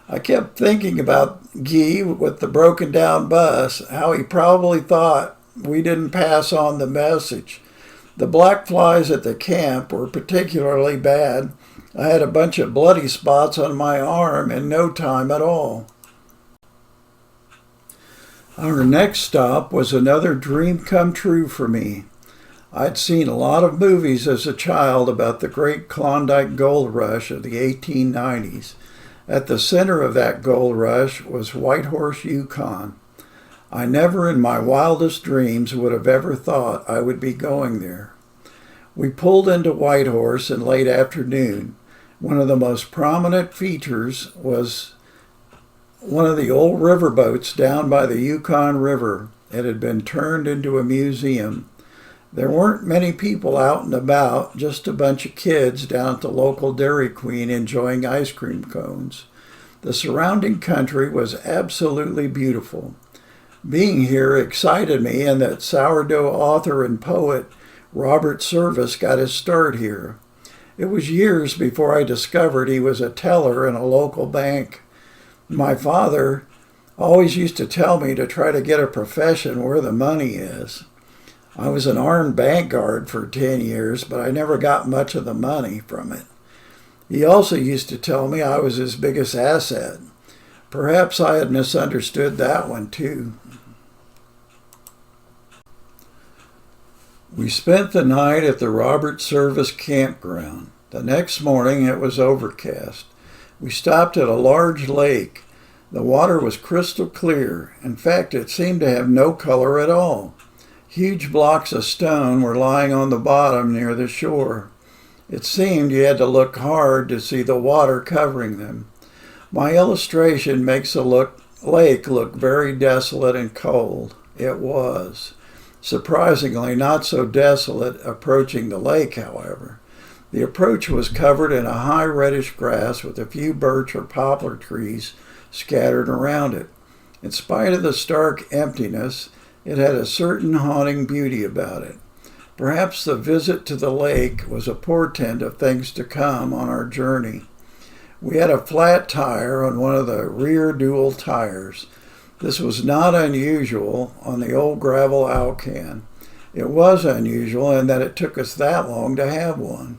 I kept thinking about Guy with the broken down bus, how he probably thought we didn't pass on the message. The black flies at the camp were particularly bad. I had a bunch of bloody spots on my arm in no time at all. Our next stop was another dream come true for me. I'd seen a lot of movies as a child about the great Klondike gold rush of the 1890s. At the center of that gold rush was Whitehorse, Yukon. I never in my wildest dreams would have ever thought I would be going there. We pulled into Whitehorse in late afternoon. One of the most prominent features was one of the old riverboats down by the Yukon River. It had been turned into a museum. There weren't many people out and about, just a bunch of kids down at the local Dairy Queen enjoying ice cream cones. The surrounding country was absolutely beautiful. Being here excited me, and that sourdough author and poet Robert Service got his start here. It was years before I discovered he was a teller in a local bank. My father always used to tell me to try to get a profession where the money is. I was an armed bank guard for 10 years, but I never got much of the money from it. He also used to tell me I was his biggest asset. Perhaps I had misunderstood that one too. We spent the night at the Robert Service campground. The next morning it was overcast. We stopped at a large lake. The water was crystal clear. In fact, it seemed to have no color at all. Huge blocks of stone were lying on the bottom near the shore. It seemed you had to look hard to see the water covering them. My illustration makes the lake look very desolate and cold. It was. Surprisingly, not so desolate approaching the lake, however. The approach was covered in a high reddish grass with a few birch or poplar trees scattered around it. In spite of the stark emptiness, it had a certain haunting beauty about it. Perhaps the visit to the lake was a portent of things to come on our journey. We had a flat tire on one of the rear dual tires. This was not unusual on the old gravel Alcan. It was unusual in that it took us that long to have one.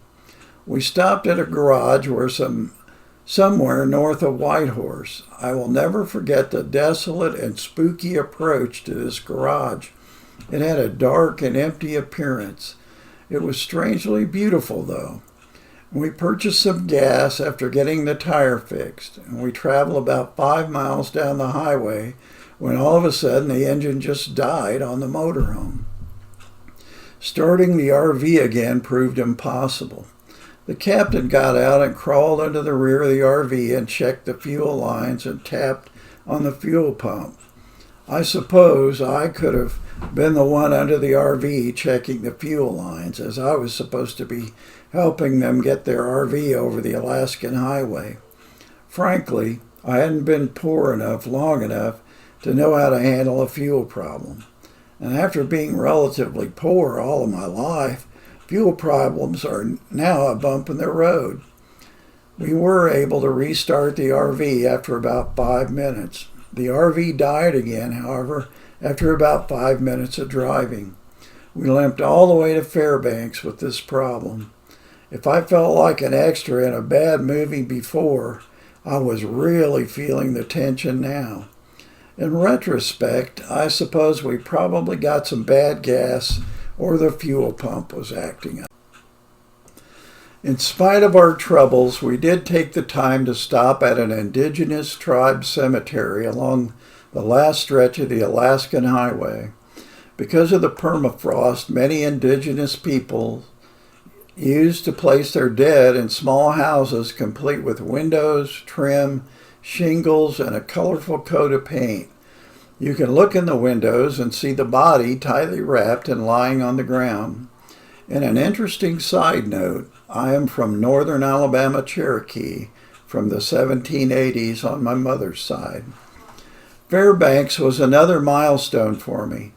We stopped at a garage somewhere north of Whitehorse. I will never forget the desolate and spooky approach to this garage. It had a dark and empty appearance. It was strangely beautiful, though. We purchased some gas after getting the tire fixed, and we traveled about 5 miles down the highway when all of a sudden the engine just died on the motorhome. Starting the RV again proved impossible. The captain got out and crawled into the rear of the RV and checked the fuel lines and tapped on the fuel pump. I suppose I could have been the one under the RV checking the fuel lines, as I was supposed to be helping them get their RV over the Alaskan highway. Frankly, I hadn't been poor enough long enough to know how to handle a fuel problem. And after being relatively poor all of my life, fuel problems are now a bump in the road. We were able to restart the RV after about 5 minutes. The RV died again, however, after about 5 minutes of driving. We limped all the way to Fairbanks with this problem. If I felt like an extra in a bad movie before, I was really feeling the tension now. In retrospect, I suppose we probably got some bad gas or the fuel pump was acting up. In spite of our troubles, we did take the time to stop at an Indigenous tribe cemetery along the last stretch of the Alaskan Highway. Because of the permafrost, many Indigenous people used to place their dead in small houses complete with windows, trim, shingles, and a colorful coat of paint. You can look in the windows and see the body tightly wrapped and lying on the ground. And an interesting side note, I am from northern Alabama Cherokee from the 1780s on my mother's side. Fairbanks was another milestone for me.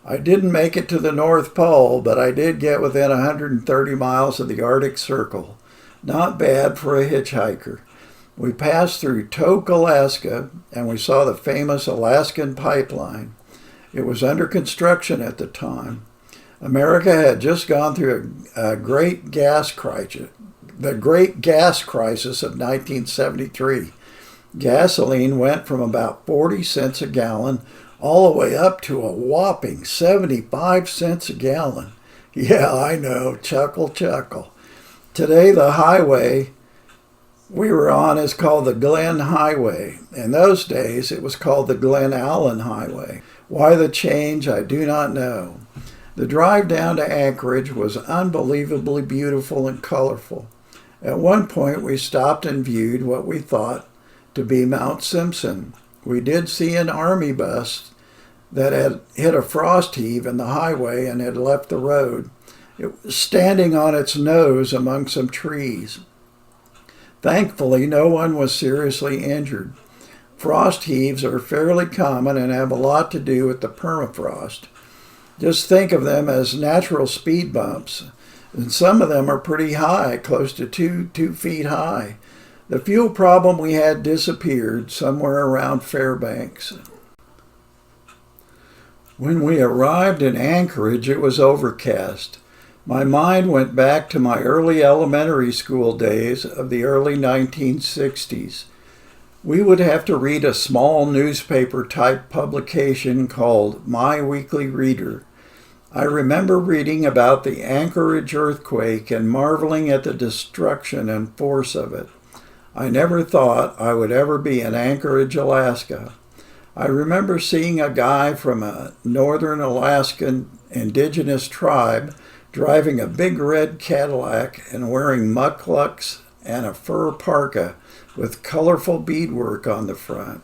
I didn't make it to the North Pole, but I did get within 130 miles of the Arctic Circle. Not bad for a hitchhiker. We passed through Tok, Alaska, and we saw the famous Alaskan Pipeline. It was under construction at the time. America had just gone through a great gas crisis, the Great Gas Crisis of 1973. Gasoline went from about 40 cents a gallon all the way up to a whopping 75 cents a gallon. Yeah, I know, chuckle, chuckle. Today, the highway we were on is called the Glen Highway. In those days, it was called the Glen Allen Highway. Why the change, I do not know. The drive down to Anchorage was unbelievably beautiful and colorful. At one point, we stopped and viewed what we thought to be Mount Simpson. We did see an army bus that had hit a frost heave in the highway and had left the road. It was standing on its nose among some trees. Thankfully, no one was seriously injured. Frost heaves are fairly common and have a lot to do with the permafrost. Just think of them as natural speed bumps, and some of them are pretty high, close to 2 feet high. The fuel problem we had disappeared somewhere around Fairbanks. When we arrived in Anchorage, it was overcast. My mind went back to my early elementary school days of the early 1960s. We would have to read a small newspaper-type publication called My Weekly Reader. I remember reading about the Anchorage earthquake and marveling at the destruction and force of it. I never thought I would ever be in Anchorage, Alaska. I remember seeing a guy from a northern Alaskan Indigenous tribe driving a big red Cadillac and wearing mukluks and a fur parka with colorful beadwork on the front.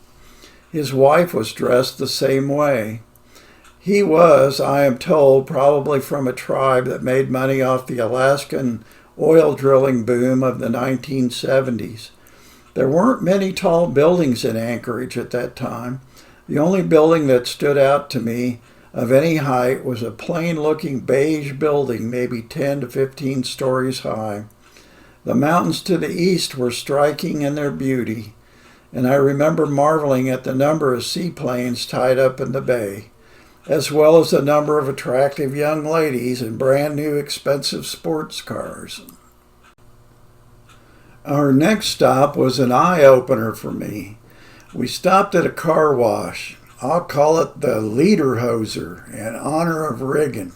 His wife was dressed the same way. He was, I am told, probably from a tribe that made money off the Alaskan oil drilling boom of the 1970s. There weren't many tall buildings in Anchorage at that time. The only building that stood out to me of any height was a plain-looking beige building, maybe 10 to 15 stories high. The mountains to the east were striking in their beauty, and I remember marveling at the number of seaplanes tied up in the bay, as well as the number of attractive young ladies in brand new expensive sports cars. Our next stop was an eye-opener for me. We stopped at a car wash. I'll call it the Lederhoser in honor of Riggin.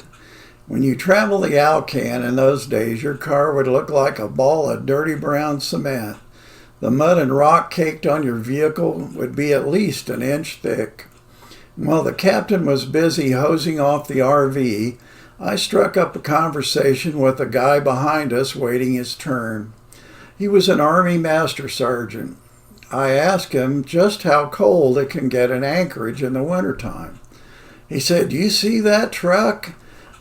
When you travel the Alcan in those days, your car would look like a ball of dirty brown cement. The mud and rock caked on your vehicle would be at least an inch thick. While the captain was busy hosing off the RV, I struck up a conversation with a guy behind us waiting his turn. He was an Army Master Sergeant. I asked him just how cold it can get in Anchorage in the wintertime. He said, "You see that truck?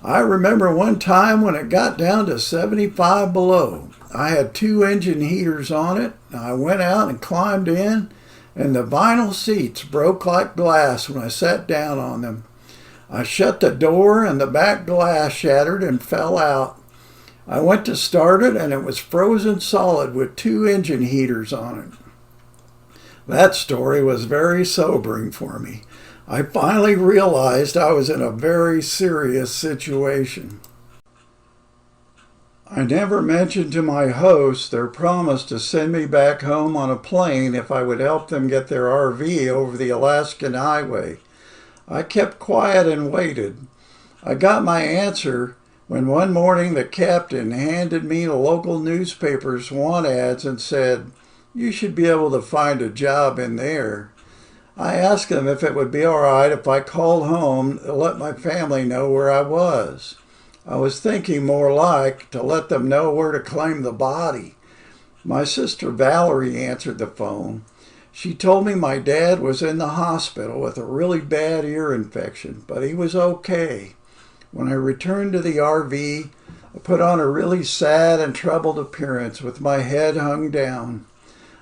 I remember one time when it got down to 75 below. I had 2 engine heaters on it. I went out and climbed in, and the vinyl seats broke like glass when I sat down on them. I shut the door and the back glass shattered and fell out. I went to start it and it was frozen solid with 2 engine heaters on it." That story was very sobering for me. I finally realized I was in a very serious situation. I never mentioned to my host their promise to send me back home on a plane if I would help them get their RV over the Alaskan highway. I kept quiet and waited. I got my answer when one morning the captain handed me the local newspaper's want ads and said, "You should be able to find a job in there." I asked him if it would be all right if I called home to let my family know where I was. I was thinking more like to let them know where to claim the body. My sister Valerie answered the phone. She told me my dad was in the hospital with a really bad ear infection, but he was okay. When I returned to the RV, I put on a really sad and troubled appearance with my head hung down.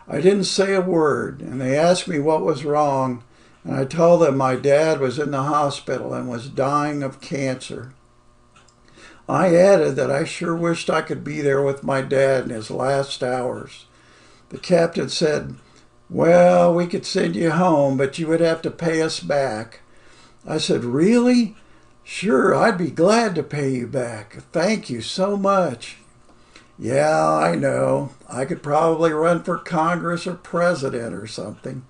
I didn't say a word, and they asked me what was wrong, and I told them my dad was in the hospital and was dying of cancer. I added that I sure wished I could be there with my dad in his last hours. The captain said, "Well, we could send you home, but you would have to pay us back." I said, "Really? Sure, I'd be glad to pay you back. Thank you so much." "Yeah, I know. I could probably run for Congress or president or something."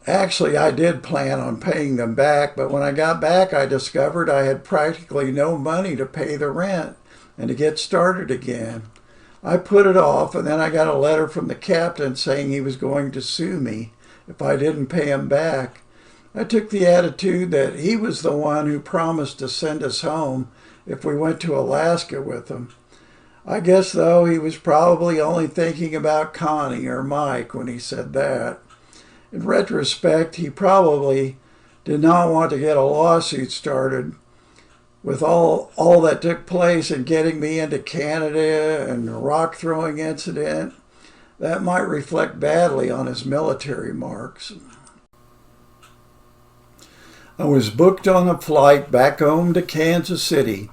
Actually, I did plan on paying them back, but when I got back, I discovered I had practically no money to pay the rent and to get started again. I put it off, and then I got a letter from the captain saying he was going to sue me if I didn't pay him back. I took the attitude that he was the one who promised to send us home if we went to Alaska with him. I guess, though, he was probably only thinking about Connie or Mike when he said that. In retrospect, he probably did not want to get a lawsuit started with all that took place in getting me into Canada and the rock throwing incident. That might reflect badly on his military marks. I was booked on a flight back home to Kansas City.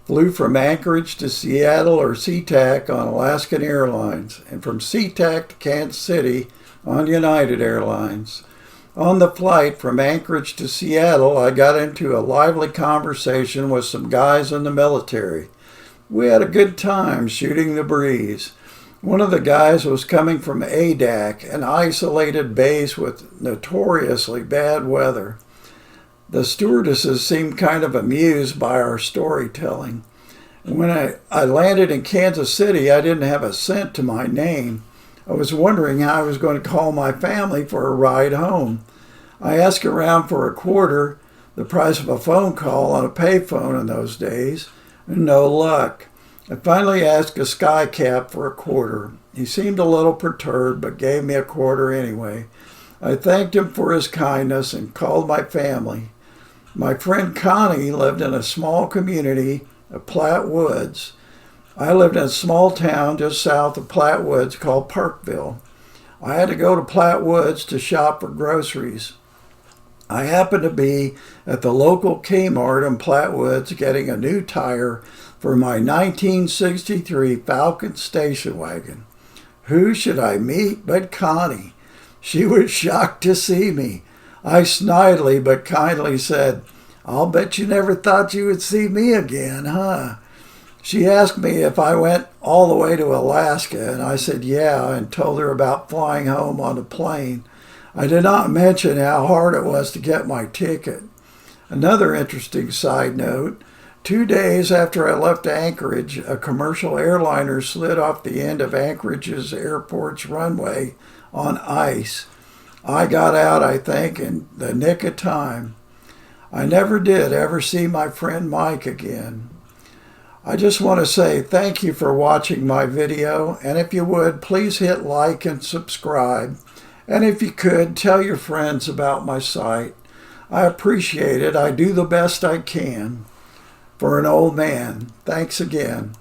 Flew from Anchorage to Seattle or SeaTac on Alaskan Airlines, and from SeaTac to Kansas City on United Airlines. On the flight from Anchorage to Seattle, I got into a lively conversation with some guys in the military. We had a good time shooting the breeze. One of the guys was coming from ADAC, an isolated base with notoriously bad weather. The stewardesses seemed kind of amused by our storytelling. And when I landed in Kansas City, I didn't have a cent to my name. I was wondering how I was going to call my family for a ride home. I asked around for a quarter, the price of a phone call on a payphone in those days, and no luck. I finally asked a skycap for a quarter. He seemed a little perturbed, but gave me a quarter anyway. I thanked him for his kindness and called my family. My friend Connie lived in a small community of Platte Woods. I lived in a small town just south of Platte Woods called Parkville. I had to go to Platte Woods to shop for groceries. I happened to be at the local Kmart in Platte Woods getting a new tire for my 1963 Falcon station wagon. Who should I meet but Connie? She was shocked to see me. I snidely but kindly said, "I'll bet you never thought you would see me again, huh?" She asked me if I went all the way to Alaska, and I said yeah, and told her about flying home on a plane. I did not mention how hard it was to get my ticket. Another interesting side note, 2 days after I left Anchorage, a commercial airliner slid off the end of Anchorage's airport's runway on ice. I got out, I think, in the nick of time. I never did ever see my friend Mike again. I just want to say thank you for watching my video, and if you would, please hit like and subscribe. And if you could, tell your friends about my site. I appreciate it. I do the best I can. For an old man, thanks again.